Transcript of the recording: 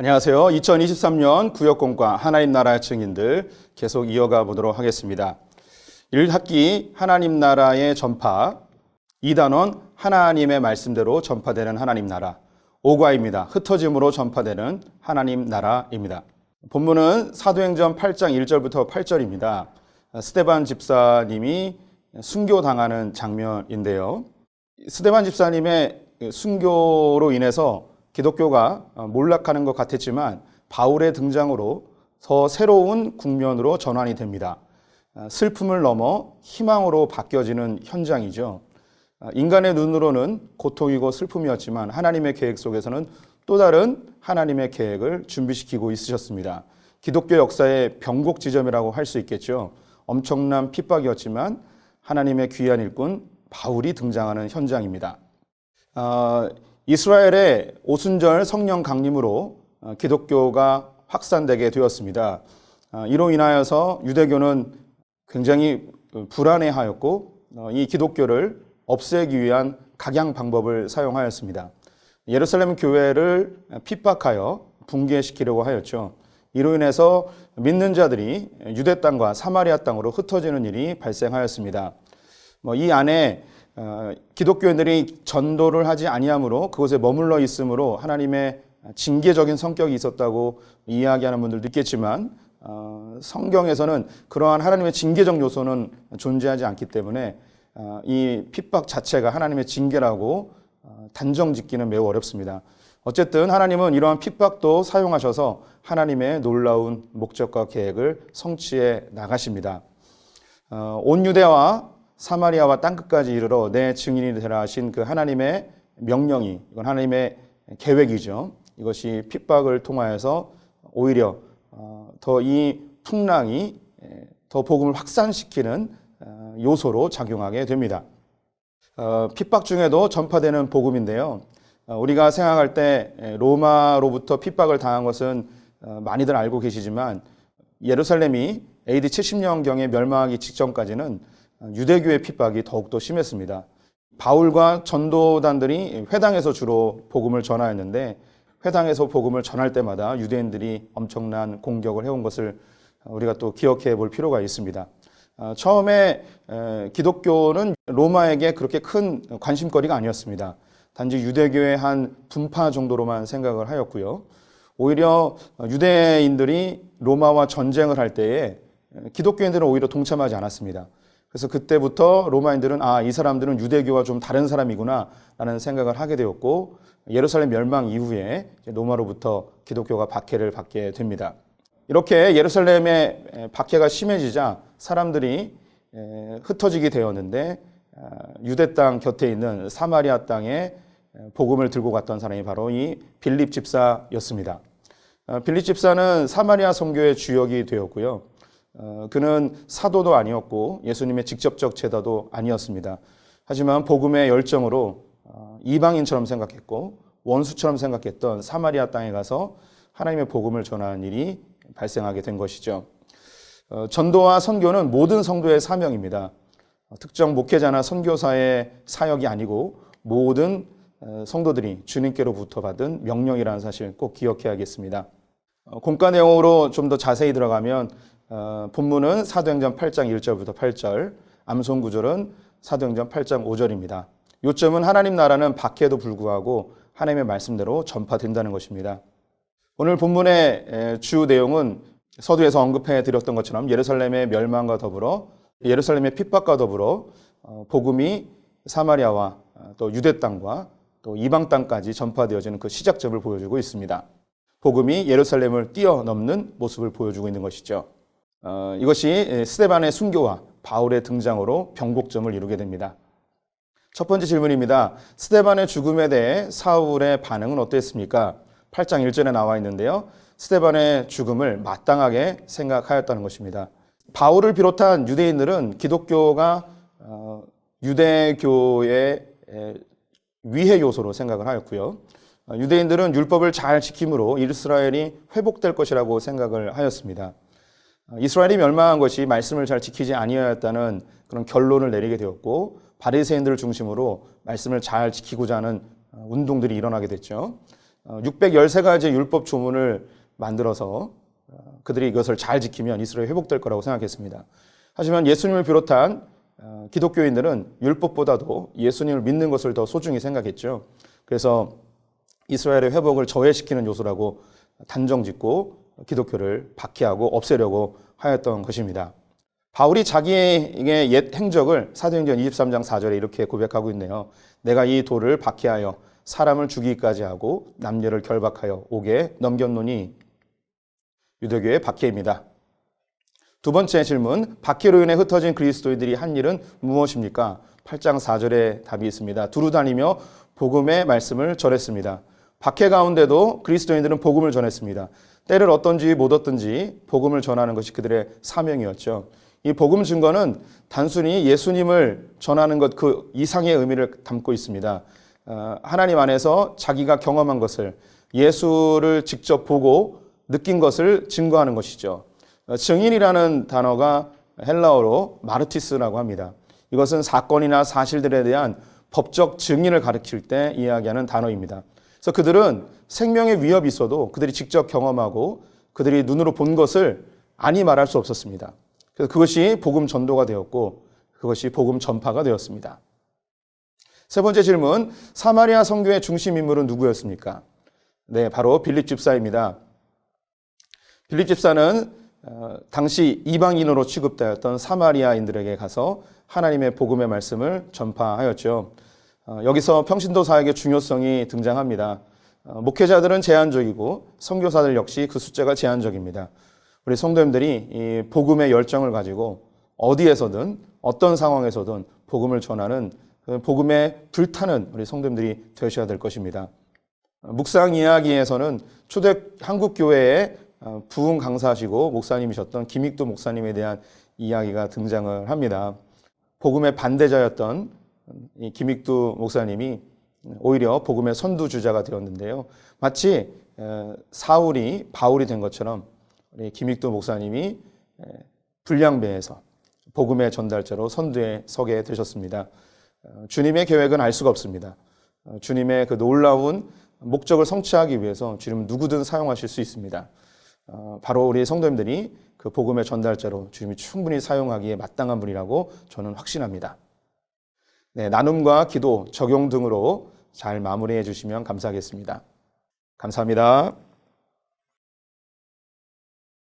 안녕하세요. 2023년 구역공과 하나님 나라의 증인들 계속 이어가 보도록 하겠습니다. 1학기 하나님 나라의 전파 2단원 하나님의 말씀대로 전파되는 하나님 나라 5과입니다. 흩어짐으로 전파되는 하나님 나라입니다. 본문은 사도행전 8장 1절부터 8절입니다. 스데반 집사님이 순교당하는 장면인데요. 스데반 집사님의 순교로 인해서 기독교가 몰락하는 것 같았지만 바울의 등장으로 더 새로운 국면으로 전환이 됩니다. 슬픔을 넘어 희망으로 바뀌어지는 현장이죠. 인간의 눈으로는 고통이고 슬픔이었지만 하나님의 계획 속에서는 또 다른 하나님의 계획을 준비시키고 있으셨습니다. 기독교 역사의 변곡 지점이라고 할 수 있겠죠. 엄청난 핍박이었지만 하나님의 귀한 일꾼 바울이 등장하는 현장입니다. 이스라엘의 오순절 성령 강림으로 기독교가 확산되게 되었습니다. 이로 인하여서 유대교는 굉장히 불안해하였고 이 기독교를 없애기 위한 각양 방법을 사용하였습니다. 예루살렘 교회를 핍박하여 붕괴시키려고 하였죠. 이로 인해서 믿는 자들이 유대 땅과 사마리아 땅으로 흩어지는 일이 발생하였습니다. 이 안에 기독교인들이 전도를 하지 아니하므로 그곳에 머물러 있으므로 하나님의 징계적인 성격이 있었다고 이야기하는 분들도 있겠지만 성경에서는 그러한 하나님의 징계적 요소는 존재하지 않기 때문에 이 핍박 자체가 하나님의 징계라고 단정 짓기는 매우 어렵습니다. 어쨌든 하나님은 이러한 핍박도 사용하셔서 하나님의 놀라운 목적과 계획을 성취해 나가십니다. 온 유대와 사마리아와 땅끝까지 이르러 내 증인이 되라 하신 그 하나님의 명령이, 이건 하나님의 계획이죠. 이것이 핍박을 통하여서 오히려 더 이 풍랑이 더 복음을 확산시키는 요소로 작용하게 됩니다. 핍박 중에도 전파되는 복음인데요. 우리가 생각할 때 로마로부터 핍박을 당한 것은 많이들 알고 계시지만 예루살렘이 AD 70년경에 멸망하기 직전까지는 유대교의 핍박이 더욱더 심했습니다. 바울과 전도단들이 회당에서 주로 복음을 전하였는데 회당에서 복음을 전할 때마다 유대인들이 엄청난 공격을 해온 것을 우리가 또 기억해 볼 필요가 있습니다. 처음에 기독교는 로마에게 그렇게 큰 관심거리가 아니었습니다. 단지 유대교의 한 분파 정도로만 생각을 하였고요. 오히려 유대인들이 로마와 전쟁을 할 때에 기독교인들은 오히려 동참하지 않았습니다. 그래서 그때부터 로마인들은 이 사람들은 유대교와 좀 다른 사람이구나 라는 생각을 하게 되었고 예루살렘 멸망 이후에 로마로부터 기독교가 박해를 받게 됩니다. 이렇게 예루살렘의 박해가 심해지자 사람들이 흩어지게 되었는데 유대 땅 곁에 있는 사마리아 땅에 복음을 들고 갔던 사람이 바로 이 빌립 집사였습니다. 빌립 집사는 사마리아 선교의 주역이 되었고요. 그는 사도도 아니었고 예수님의 직접적 제자도 아니었습니다. 하지만 복음의 열정으로 이방인처럼 생각했고 원수처럼 생각했던 사마리아 땅에 가서 하나님의 복음을 전하는 일이 발생하게 된 것이죠. 전도와 선교는 모든 성도의 사명입니다. 특정 목회자나 선교사의 사역이 아니고 모든 성도들이 주님께로부터 받은 명령이라는 사실 꼭 기억해야겠습니다. 공과 내용으로 좀 더 자세히 들어가면 본문은 사도행전 8장 1절부터 8절, 암송 구절은 사도행전 8장 5절입니다. 요점은 하나님 나라는 박해에도 불구하고 하나님의 말씀대로 전파된다는 것입니다. 오늘 본문의 주 내용은 서두에서 언급해 드렸던 것처럼 예루살렘의 멸망과 더불어 예루살렘의 핍박과 더불어 복음이 사마리아와 또 유대 땅과 또 이방 땅까지 전파되어지는 그 시작점을 보여주고 있습니다. 복음이 예루살렘을 뛰어넘는 모습을 보여주고 있는 것이죠. 이것이 스데반의 순교와 바울의 등장으로 변곡점을 이루게 됩니다. 첫 번째 질문입니다. 스데반의 죽음에 대해 사울의 반응은 어땠습니까? 8장 1절에 나와 있는데요. 스데반의 죽음을 마땅하게 생각하였다는 것입니다. 바울을 비롯한 유대인들은 기독교가 유대교의 위해 요소로 생각을 하였고요. 유대인들은 율법을 잘 지킴으로 이스라엘이 회복될 것이라고 생각을 하였습니다. 이스라엘이 멸망한 것이 말씀을 잘 지키지 아니하였다는 그런 결론을 내리게 되었고 바리새인들을 중심으로 말씀을 잘 지키고자 하는 운동들이 일어나게 됐죠. 613가지 율법 조문을 만들어서 그들이 이것을 잘 지키면 이스라엘이 회복될 거라고 생각했습니다. 하지만 예수님을 비롯한 기독교인들은 율법보다도 예수님을 믿는 것을 더 소중히 생각했죠. 그래서 이스라엘의 회복을 저해시키는 요소라고 단정짓고 기독교를 박해하고 없애려고 하였던 것입니다. 바울이 자기의 옛 행적을 사도행전 23장 4절에 이렇게 고백하고 있네요. 내가 이 돌을 박해하여 사람을 죽이기까지 하고 남녀를 결박하여 옥에 넘겼노니. 유대교의 박해입니다. 두 번째 질문, 박해로 인해 흩어진 그리스도인들이 한 일은 무엇입니까? 8장 4절에 답이 있습니다. 두루 다니며 복음의 말씀을 전했습니다. 박해 가운데도 그리스도인들은 복음을 전했습니다. 때를 얻든지 못 얻든지 복음을 전하는 것이 그들의 사명이었죠. 이 복음 증거는 단순히 예수님을 전하는 것 그 이상의 의미를 담고 있습니다. 하나님 안에서 자기가 경험한 것을, 예수를 직접 보고 느낀 것을 증거하는 것이죠. 증인이라는 단어가 헬라어로 마르티스라고 합니다. 이것은 사건이나 사실들에 대한 법적 증인을 가리킬 때 이야기하는 단어입니다. 그래서 그들은 생명의 위협이 있어도 그들이 직접 경험하고 그들이 눈으로 본 것을 아니 말할 수 없었습니다. 그래서 그것이 복음 전도가 되었고 그것이 복음 전파가 되었습니다. 세 번째 질문, 사마리아 선교의 중심 인물은 누구였습니까? 네, 바로 빌립 집사입니다. 빌립 집사는 당시 이방인으로 취급되었던 사마리아인들에게 가서 하나님의 복음의 말씀을 전파하였죠. 여기서 평신도 사역의 중요성이 등장합니다. 목회자들은 제한적이고 선교사들 역시 그 숫자가 제한적입니다. 우리 성도님들이 이 복음의 열정을 가지고 어디에서든 어떤 상황에서든 복음을 전하는 복음에 불타는 우리 성도님들이 되셔야 될 것입니다. 묵상 이야기에서는 초대 한국교회의 부흥 강사시고 목사님이셨던 김익두 목사님에 대한 이야기가 등장을 합니다. 복음의 반대자였던 이 김익두 목사님이 오히려 복음의 선두주자가 되었는데요. 마치 사울이 바울이 된 것처럼 우리 김익두 목사님이 불량배에서 복음의 전달자로 선두에 서게 되셨습니다. 주님의 계획은 알 수가 없습니다. 주님의 그 놀라운 목적을 성취하기 위해서 주님은 누구든 사용하실 수 있습니다. 바로 우리 성도님들이 그 복음의 전달자로 주님이 충분히 사용하기에 마땅한 분이라고 저는 확신합니다. 네, 나눔과 기도, 적용 등으로 잘 마무리해 주시면 감사하겠습니다. 감사합니다.